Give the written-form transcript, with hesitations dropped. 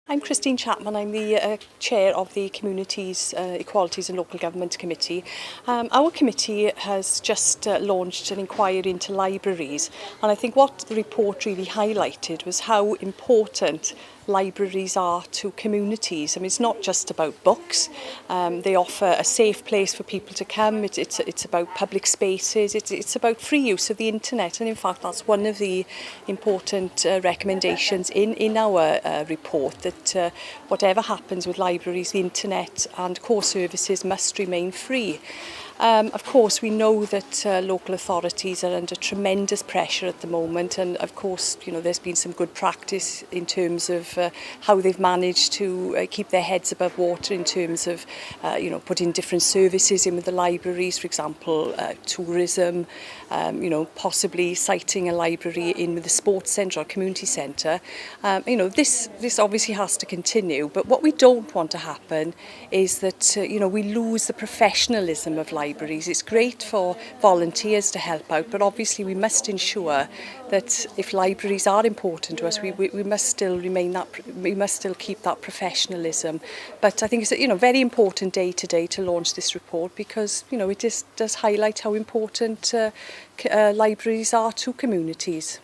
I'm Christine Chapman. I'm the chair of the Communities, Equalities and Local Government Committee. Our committee has just launched an inquiry into libraries, and I think what the report really highlighted was how important libraries are to communities. I mean, it's not just about books. They offer a safe place for people to come. It's about public spaces. It's about free use of the internet, and in fact that's one of the important recommendations in our report, that whatever happens with libraries, the internet and core services must remain free. Of course, we know that local authorities are under tremendous pressure at the moment, and of course, you know, there's been some good practice in terms of how they've managed to keep their heads above water in terms of, you know, putting different services in with the libraries, for example, tourism, you know, possibly citing a library in with the sports centre or community centre. You know, this obviously has to continue, but what we don't want to happen is that, you know, we lose the professionalism of libraries. It's great for volunteers to help out, but obviously we must ensure that if libraries are important to us, we must still remain that, we must still keep that professionalism. But I think it's a, you know, very important day today to launch this report, because, you know, it just does highlight how important libraries are to communities.